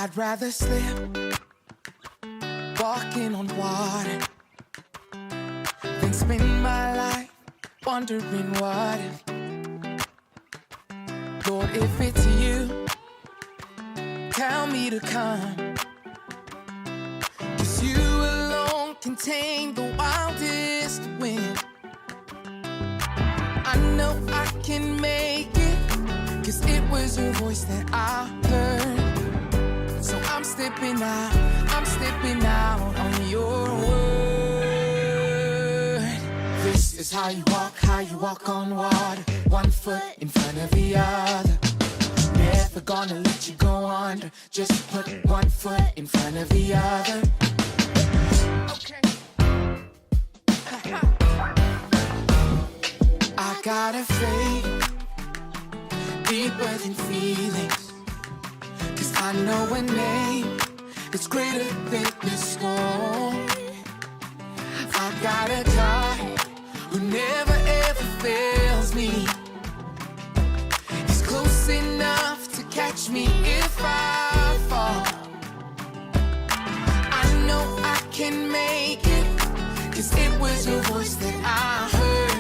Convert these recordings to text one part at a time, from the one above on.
I'd rather slip, walking on water, than spend my life wondering what if. Lord, if it's you, tell me to come. 'Cause you alone can tame the wildest wind. I know I can make it, 'cause it was your voice that I heard. So I'm stepping out on your word. This is how you walk on water, one foot in front of the other. Never gonna let you go under, just put one foot in front of the other. Okay. I got a faith deeper than feelings, 'cause I know a name that's greater than the storm. I got a God who never ever fails me. He's close enough to catch me if I fall. I know I can make it, 'cause it was your voice that I heard.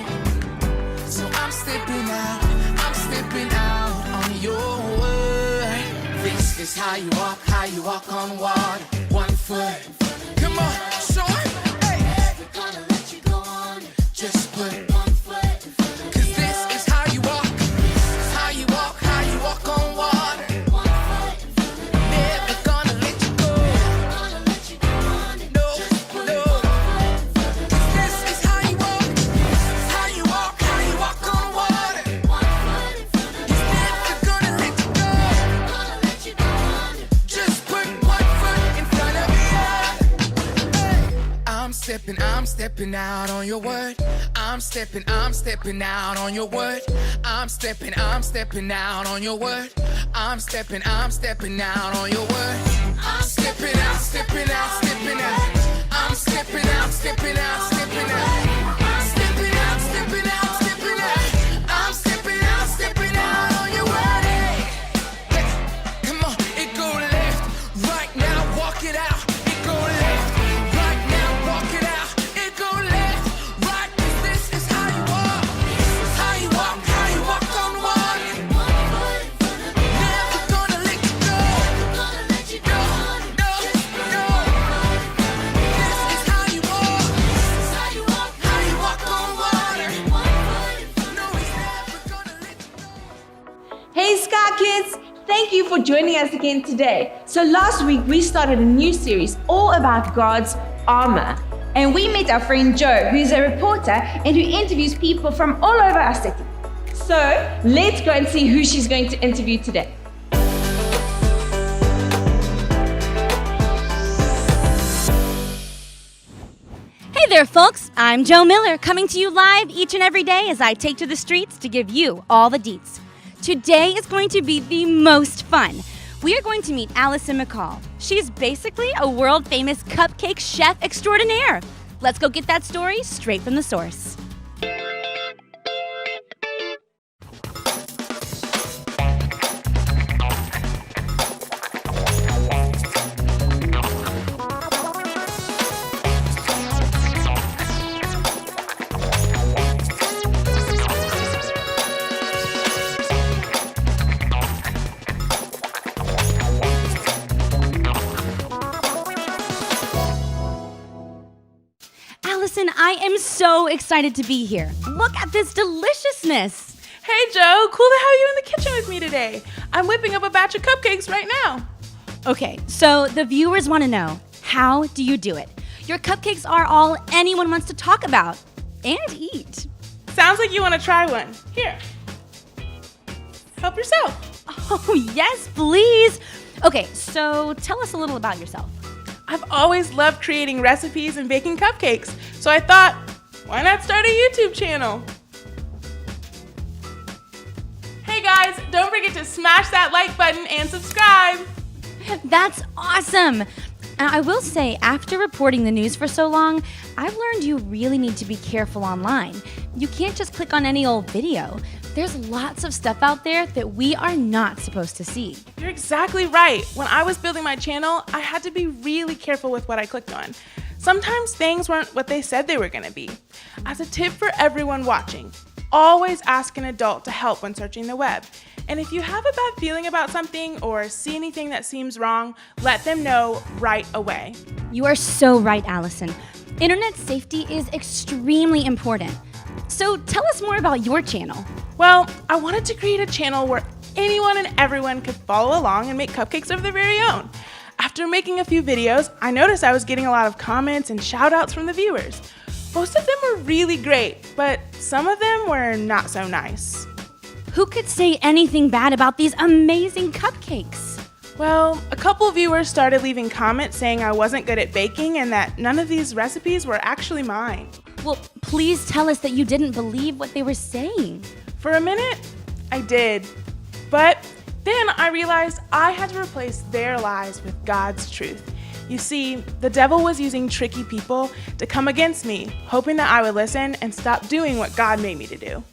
So I'm stepping out on your word. This is how you walk on water, one foot. Come on, show it. Hey. Never gonna let you go on, just put one foot in front of. 'Cause this is how you walk on water. One foot in front of. Never gonna let you go. Never gonna let you go on. No, just put one foot in front of. 'Cause this is how you walk on water. One foot in front of. He's never gonna let you go. Never gonna let you go on. Just put one foot in front of the other. Hey. I'm stepping out on your word. I'm stepping out on your word. I'm stepping out on your word. I'm stepping out on your word. I'm stepping out. I'm stepping out. I'm stepping out. I'm stepping out on your word. Hey. Come on, it go left right now, walk it out. It go left right now, walk it out. It go left right. 'Cause this is how you walk. How you walk on water. Never gonna let you go. No. This is how you walk. How you walk on water. No, he's never gonna let you go. Hey SkyKids! Thank you for joining us again today. So last week we started a new series all about God's armor. And we met our friend Joe, who's a reporter and who interviews people from all over our city. So let's go and see who she's going to interview today. Hey there, folks. I'm Joe Miller, coming to you live each and every day as I take to the streets to give you all the deets. Today is going to be the most fun. We are going to meet Allison McCall. She's basically a world-famous cupcake chef extraordinaire. Let's go get that story straight from the source. Allison, I am so excited to be here. Look at this deliciousness. Hey Joe, cool to have you in the kitchen with me today. I'm whipping up a batch of cupcakes right now. Okay, so the viewers want to know, how do you do it? Your cupcakes are all anyone wants to talk about and eat. Sounds like you want to try one. Here. Help yourself. Oh, yes, please. Okay, so tell us a little about yourself. I've always loved creating recipes and baking cupcakes, so I thought, why not start a YouTube channel? Hey guys, don't forget to smash that like button and subscribe. That's awesome. And I will say, after reporting the news for so long, I've learned you really need to be careful online. You can't just click on any old video. There's lots of stuff out there that we are not supposed to see. You're exactly right. When I was building my channel, I had to be really careful with what I clicked on. Sometimes things weren't what they said they were going to be. As a tip for everyone watching, always ask an adult to help when searching the web. And if you have a bad feeling about something or see anything that seems wrong, let them know right away. You are so right, Allison. Internet safety is extremely important. So tell us more about your channel. Well, I wanted to create a channel where anyone and everyone could follow along and make cupcakes of their very own. After making a few videos, I noticed I was getting a lot of comments and shout outs from the viewers. Most of them were really great, but some of them were not so nice. Who could say anything bad about these amazing cupcakes? Well, a couple viewers started leaving comments saying I wasn't good at baking and that none of these recipes were actually mine. Well, please tell us that you didn't believe what they were saying. For a minute, I did. But then I realized I had to replace their lies with God's truth. You see, the devil was using tricky people to come against me, hoping that I would listen and stop doing what God made me to do.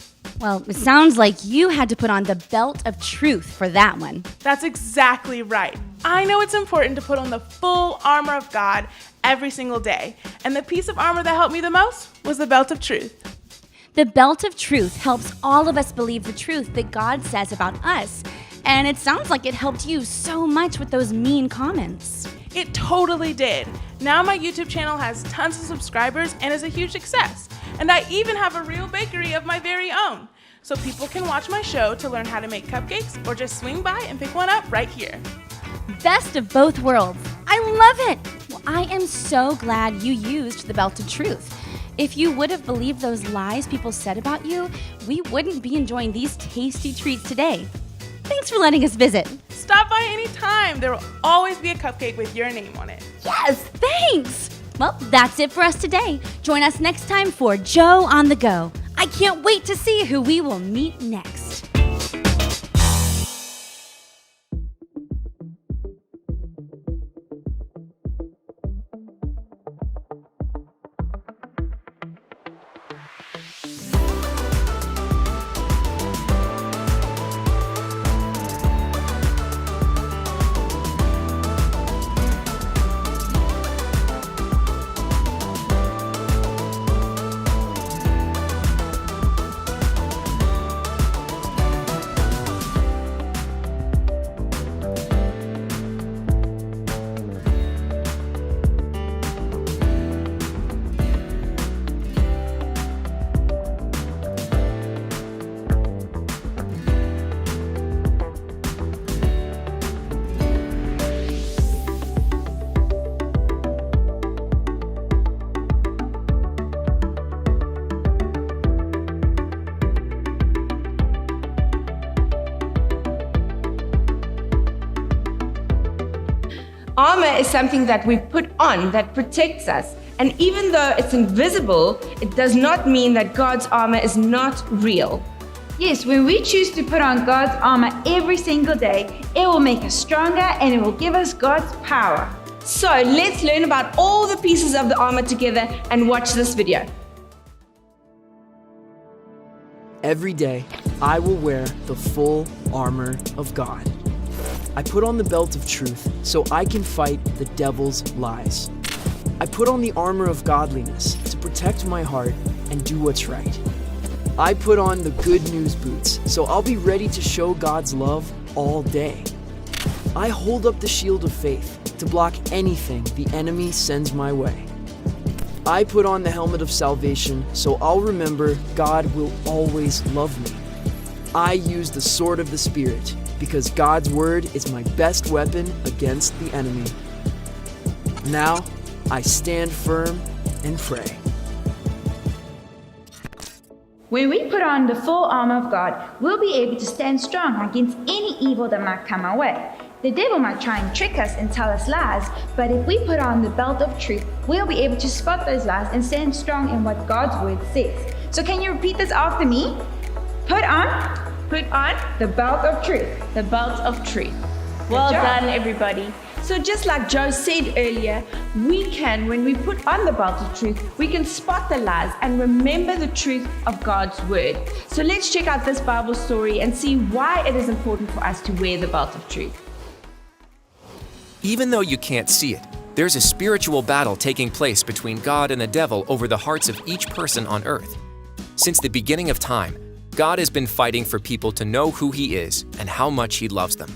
Well, it sounds like you had to put on the belt of truth for that one. That's exactly right. I know it's important to put on the full armor of God every single day. And the piece of armor that helped me the most was the belt of truth. The belt of truth helps all of us believe the truth that God says about us. And it sounds like it helped you so much with those mean comments. It totally did. Now my YouTube channel has tons of subscribers and is a huge success. And I even have a real bakery of my very own. So people can watch my show to learn how to make cupcakes or just swing by and pick one up right here. Best of both worlds. I love it. Well, I am so glad you used the belt of truth. If you would have believed those lies people said about you, we wouldn't be enjoying these tasty treats today. Thanks for letting us visit. Stop by anytime. There will always be a cupcake with your name on it. Yes, thanks. Well, that's it for us today. Join us next time for Joe on the Go. I can't wait to see who we will meet next. Armor is something that we put on that protects us. And even though it's invisible, it does not mean that God's armor is not real. Yes, when we choose to put on God's armor every single day, it will make us stronger and it will give us God's power. So let's learn about all the pieces of the armor together and watch this video. Every day, I will wear the full armor of God. I put on the belt of truth so I can fight the devil's lies. I put on the armor of godliness to protect my heart and do what's right. I put on the good news boots so I'll be ready to show God's love all day. I hold up the shield of faith to block anything the enemy sends my way. I put on the helmet of salvation so I'll remember God will always love me. I use the sword of the Spirit because God's word is my best weapon against the enemy. Now, I stand firm and pray. When we put on the full armor of God, we'll be able to stand strong against any evil that might come our way. The devil might try and trick us and tell us lies, but if we put on the belt of truth, we'll be able to spot those lies and stand strong in what God's word says. So can you repeat this after me? Put on the belt of truth. the belt of truth. Well job. done, everybody. So just like Joe said earlier, when we put on the belt of truth, we can spot the lies and remember the truth of God's word. So let's check out this Bible story and see why it is important for us to wear the belt of truth. Even though you can't see it, there's a spiritual battle taking place between God and the devil over the hearts of each person on earth. Since the beginning of time, God has been fighting for people to know who He is and how much He loves them.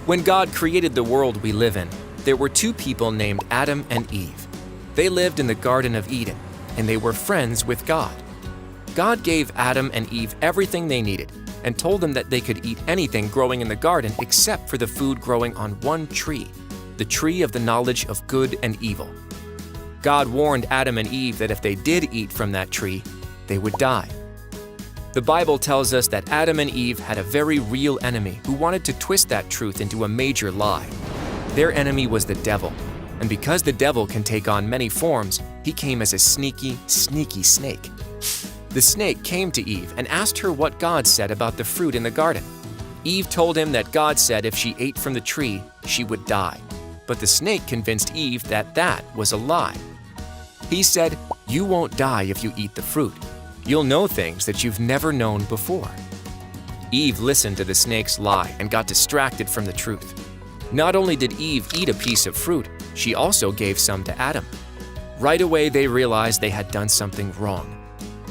When God created the world we live in, there were two people named Adam and Eve. They lived in the Garden of Eden, and they were friends with God. God gave Adam and Eve everything they needed and told them that they could eat anything growing in the garden except for the food growing on one tree, the tree of the knowledge of good and evil. God warned Adam and Eve that if they did eat from that tree, they would die. The Bible tells us that Adam and Eve had a very real enemy who wanted to twist that truth into a major lie. Their enemy was the devil, and because the devil can take on many forms, he came as a sneaky, sneaky snake. The snake came to Eve and asked her what God said about the fruit in the garden. Eve told him that God said if she ate from the tree, she would die. But the snake convinced Eve that that was a lie. He said, "You won't die if you eat the fruit. You'll know things that you've never known before." Eve listened to the snake's lie and got distracted from the truth. Not only did Eve eat a piece of fruit, she also gave some to Adam. Right away, they realized they had done something wrong.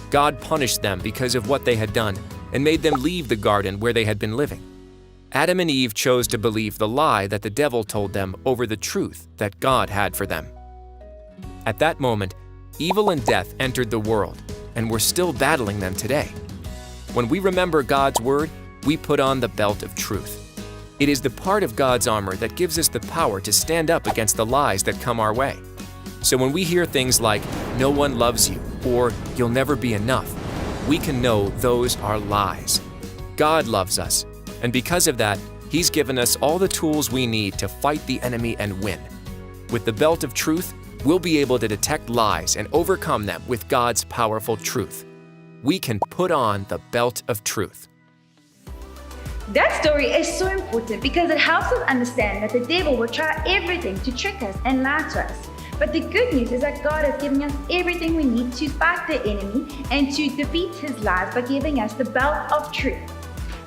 God punished them because of what they had done and made them leave the garden where they had been living. Adam and Eve chose to believe the lie that the devil told them over the truth that God had for them. At that moment, evil and death entered the world, and we're still battling them today. When we remember God's word, we put on the belt of truth. It is the part of God's armor that gives us the power to stand up against the lies that come our way. So when we hear things like, "No one loves you," or "You'll never be enough," we can know those are lies. God loves us, and because of that, He's given us all the tools we need to fight the enemy and win. With the belt of truth, we'll be able to detect lies and overcome them with God's powerful truth. We can put on the belt of truth. That story is so important because it helps us understand that the devil will try everything to trick us and lie to us. But the good news is that God has given us everything we need to fight the enemy and to defeat his lies by giving us the belt of truth.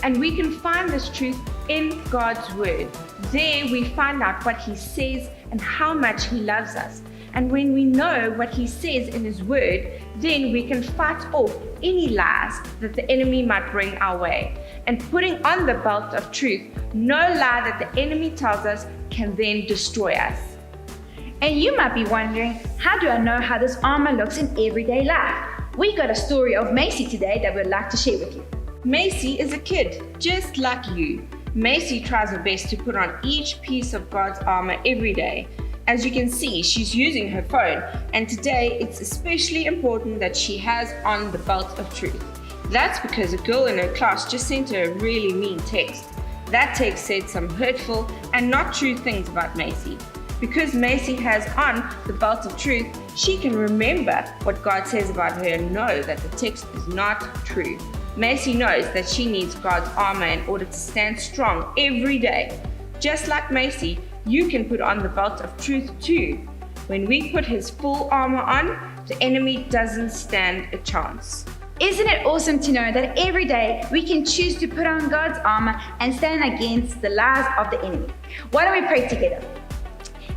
And we can find this truth in God's word. There we find out what He says and how much He loves us. And when we know what He says in His word, then we can fight off any lies that the enemy might bring our way. And putting on the belt of truth, no lie that the enemy tells us can then destroy us. And you might be wondering, how do I know how this armor looks in everyday life? We got a story of Macy today that we'd like to share with you. Macy is a kid, just like you. Macy tries her best to put on each piece of God's armor every day. As you can see, she's using her phone, and today it's especially important that she has on the belt of truth. That's because a girl in her class just sent her a really mean text. That text said some hurtful and not true things about Macy. Because Macy has on the belt of truth, she can remember what God says about her and know that the text is not true. Macy knows that she needs God's armor in order to stand strong every day. Just like Macy, you can put on the belt of truth too. When we put His full armor on, the enemy doesn't stand a chance. Isn't it awesome to know that every day we can choose to put on God's armor and stand against the lies of the enemy? Why don't we pray together?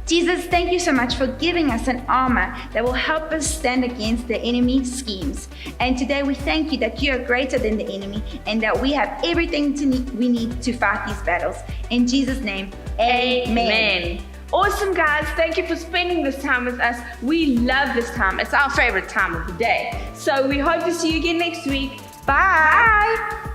Jesus, thank you so much for giving us an armor that will help us stand against the enemy's schemes. And today we thank you that you are greater than the enemy and that we have everything we need to fight these battles. In Jesus' name, amen. Awesome, guys. Thank you for spending this time with us. We love this time. It's our favorite time of the day. So we hope to see you again next week. Bye.